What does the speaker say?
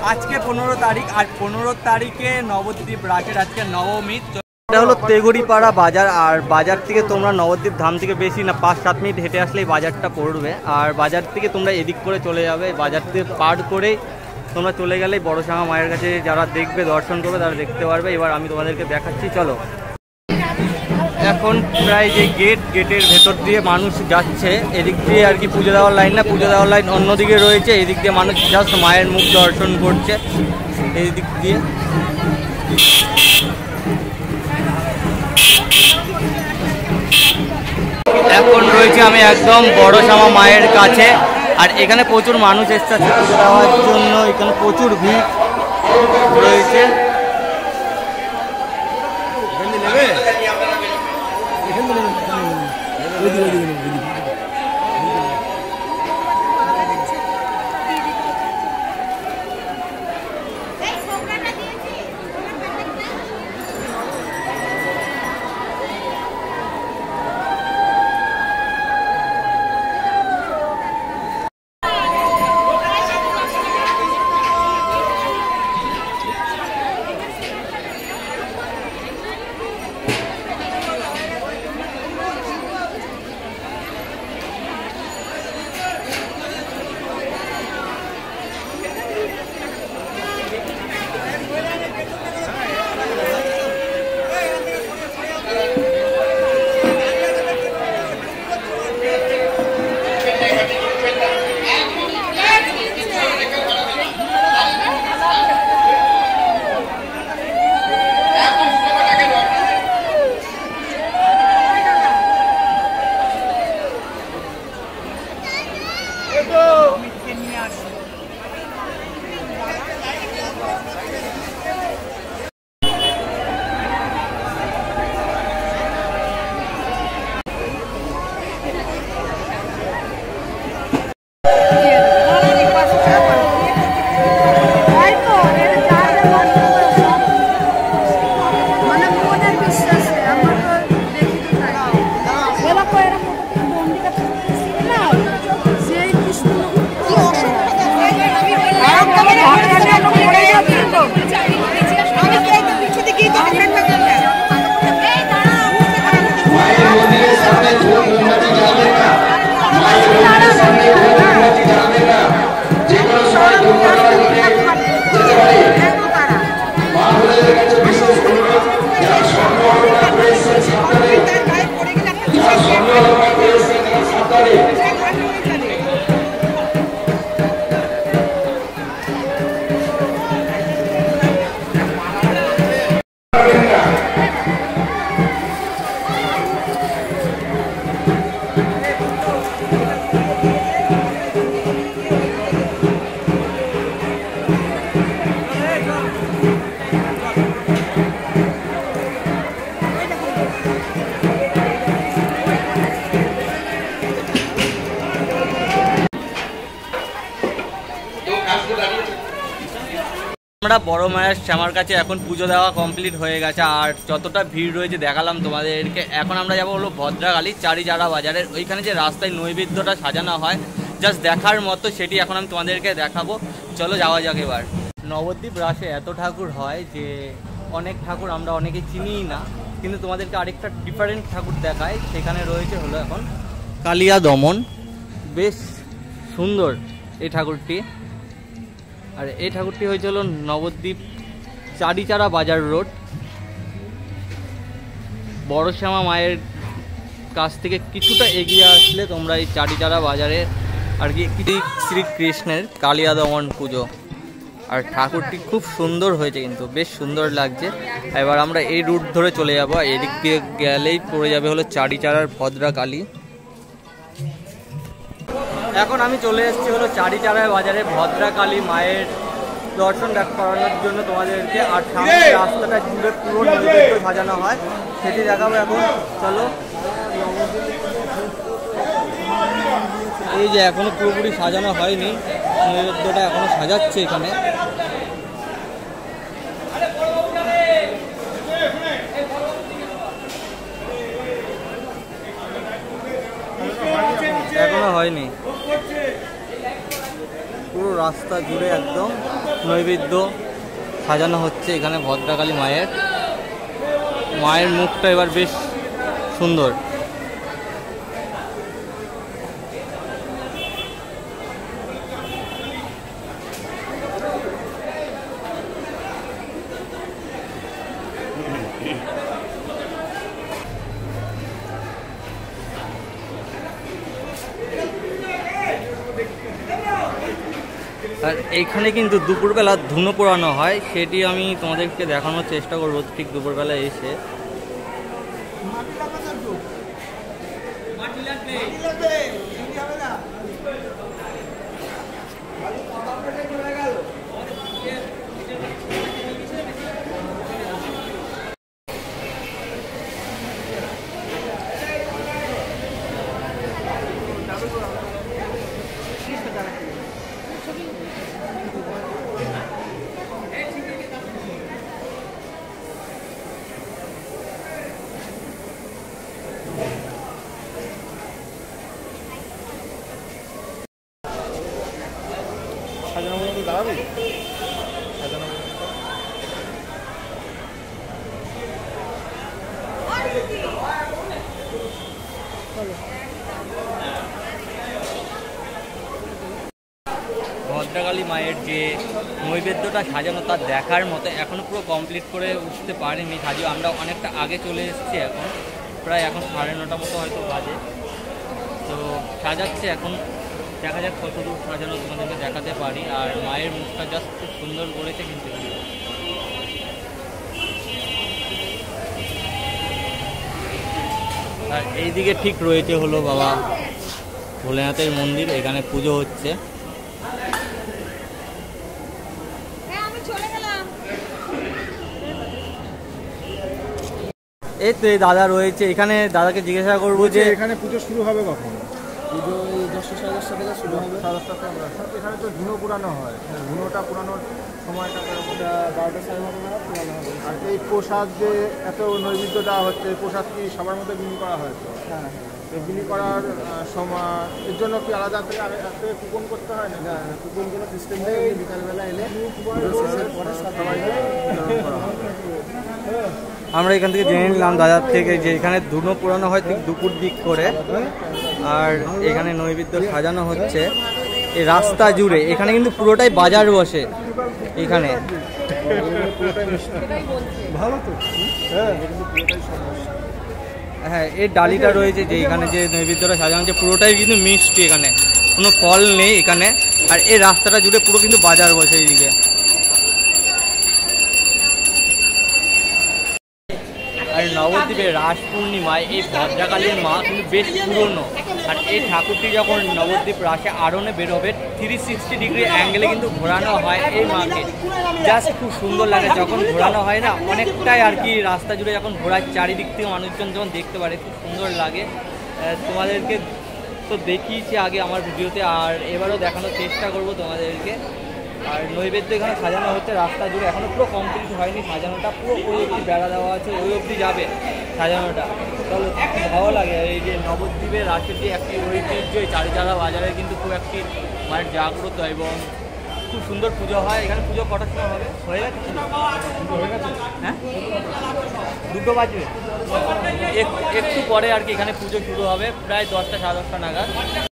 আজকে 15 তারিখ আর 15 তারিখে নবদ্বীপ রাসের আজকে নবমী। এটা হলো তেগুড়িপাড়া বাজার, আর বাজার থেকে তোমরা নবদ্বীপ ধাম থেকে বেশি না 5-7 মিনিট হেঁটে আসলেই বাজারটা পড়বে। আর বাজার থেকে তোমরা এদিক করে চলে যাবে, বাজার থেকে পার করেই তোমরা চলে গেলেই বড়সাঙা মায়ের কাছে যারা দেখবে দর্শন করবে তারা দেখতে পারবে। এবার আমি তোমাদেরকে দেখাচ্ছি, চলো। এখন প্রায় যে গেটের ভেতর দিয়ে মানুষ যাচ্ছে, এদিক দিয়ে আর কি পুজো দেওয়ার লাইন না, পুজো দেওয়ার লাইন অন্যদিকে রয়েছে। এদিক দিয়ে মানুষ জাস্ট মায়ের মুখ দর্শন করছে এই দিক দিয়ে। এখন রয়েছে আমি একদম বড়সাঙা মায়ের কাছে, আর এখানে প্রচুর মানুষ এসছে পুজো দেওয়ার জন্য। এখানে প্রচুর ভিড় রয়েছে। আমরা বড় মায়ের শ্যামার কাছে এখন পুজো দেওয়া কমপ্লিট হয়ে গেছে, আর যতটা ভিড় রয়েছে দেখালাম তোমাদেরকে। এখন আমরা যাবো হলো ভদ্রাকালী চারিজারা বাজারের ওইখানে যে রাস্তায় নৈবেদ্যটা সাজানো হয়, জাস্ট দেখার মতো, সেটি এখন আমি তোমাদেরকে দেখাবো। চলো যাওয়া যাক এবার। নবদ্বীপ রাসে এত ঠাকুর হয় যে অনেক ঠাকুর আমরা অনেকে চিনিই না, কিন্তু তোমাদেরকে আরেকটা ডিফারেন্ট ঠাকুর দেখায়। সেখানে রয়েছে হলো এখন কালিয়া দমন, বেশ সুন্দর এই ঠাকুরটি। আর এই ঠাকুরটি হয়েছিল নবদ্বীপ চারিচারা বাজার রোড, বড়শ্যামা মায়ের কাছ থেকে কিছুটা এগিয়ে আসলে তোমরা এই চারিচারা বাজারে আর কি শ্রীকৃষ্ণের কালিয়া দমন পুজো। আর ঠাকুরটি খুব সুন্দর হয়েছে, কিন্তু বেশ সুন্দর লাগছে। এবার আমরা এই রুট ধরে চলে যাবো, এদিক দিয়ে গেলেই পড়ে যাবে হলো চারিচারার ভদ্রাকালী। এখন আমি চলে এসেছি হলো চারিচারা বাজারে ভদ্রাকালী মায়ের দর্শন করানোর জন্য তোমাদেরকে। আর সামনে রাস্তাটা জুড়ে পুরো নৈবেদ্য সাজানো হয়, সেটি দেখাবো এখন। চলো। এই যে এখনো পুরোপুরি সাজানো হয়নি, নৈবেদ্যটা এখনো সাজাচ্ছে এখানে। এখনো হয়নি, পুরো রাস্তা জুড়ে একদম নৈবেদ্য সাজানো হচ্ছে এখানে ভদ্রকালী মায়ের মুখটা এবার বেশ সুন্দর। আর এইখানে কিন্তু দুপুরবেলা ধুনো পোড়ানো হয়, সেটি আমি তোমাদেরকে দেখানোর চেষ্টা করবো ঠিক দুপুরবেলা এসে। ভদ্রকালী মায়ের যে নৈবেদ্যটা সাজানো তা দেখার মতো এখনো পুরো কমপ্লিট করে উঠতে পারিনি, যদিও আমরা অনেকটা আগে চলে এসেছি। এখন প্রায় এখন 9:30 মতো হয়তো বাজে, তো সাজাচ্ছে এখন। দেখা যাক কত দূর সাজানো তোমাদেরকে দেখাতে পারি। আর মায়ের মুখটা জাস্ট খুব সুন্দর করেছে কিন্তু। আর এইদিকে ঠিক রয়েছে হলো বাবা ভোলেনাথের মন্দির, এখানে পুজো হচ্ছে। এই তো এই দাদা রয়েছে এখানে, দাদাকে জিজ্ঞাসা করবো যে এখানে পুজো শুরু হবে কখন? পুজো এই 10টা সাড়ে 10টা থেকে শুরু হবে। এখানে তো ধুনো পুরানো হয়, ধুনোটা পুরানোর সময়টা 12টা সাড়ে 12টা নাগাদ পুরানো হবে। আর এই প্রসাদ যে এত নৈবেদ্য দেওয়া হচ্ছে, এই প্রসাদ কি সবার মধ্যে বিলি করা হয়? তো হ্যাঁ, বিলি করার সময় এর জন্য কি আলাদা করে কুপন করতে হয় না? কুপন কোনো সিস্টেম নেই, বিকালবেলা এলে পরে সবাইকে করা হবে। আমরা এখান থেকে জেনে নিলাম দাদার থেকে যে এখানে ধুনো পোড়ানো হয় ঠিক দুপুর দিক করে, আর এখানে নৈবেদ্য সাজানো হচ্ছে এই রাস্তা জুড়ে। এখানে কিন্তু পুরোটাই বাজার বসে এখানে। হ্যাঁ, এই ডালিটা রয়েছে যে এখানে যে নৈবেদ্যটা সাজানো হচ্ছে পুরোটাই কিন্তু মিষ্টি, এখানে কোনো ফল নেই এখানে। আর এই রাস্তাটা জুড়ে পুরো কিন্তু বাজার বসে এইদিকে। আর নবদ্বীপের রাস পূর্ণিমায় এই ভদ্রকালীর মা কিন্তু বেশ পুরনো। আর এই ঠাকুরটি যখন নবদ্বীপ রাসে আরোহণে বেরোবে 360 ডিগ্রি অ্যাঙ্গেলে কিন্তু ঘোরানো হয় এই মাকে। জাস্ট খুব সুন্দর লাগে যখন ঘোরানো হয় না, অনেকটাই আর কি রাস্তা জুড়ে যখন ঘোরায় চারিদিক থেকে মানুষজন যখন দেখতে পারে খুব সুন্দর লাগে। তোমাদেরকে তো দেখিয়েছি আগে আমার ভিডিওতে, আর এবারও দেখানোর চেষ্টা করব তোমাদেরকে। আর নৈবেদ্য এখানে সাজানো হচ্ছে রাস্তা জুড়ে, এখনো পুরো কমপ্লিট হয়নি সাজানোটা, পুরো ওই অবধি বেড়া দেওয়া আছে, ওই অবধি যাবে সাজানোটা। তাহলে খুব ভালো লাগে। এই যে নবদ্বীপের রাসের যে একটি ঐতিহ্য, এই চারিচারা বাজারে কিন্তু খুব একটি মায়ের জাগ্রত এবং খুব সুন্দর পুজো হয় এখানে। পুজো কটার সময় হবে? হয়ে গেছে? হ্যাঁ, 2টো বাজবে, একটু পরে আর কি এখানে পুজো শুরু হবে, প্রায় 10টা সাড়ে 10টা নাগাদ।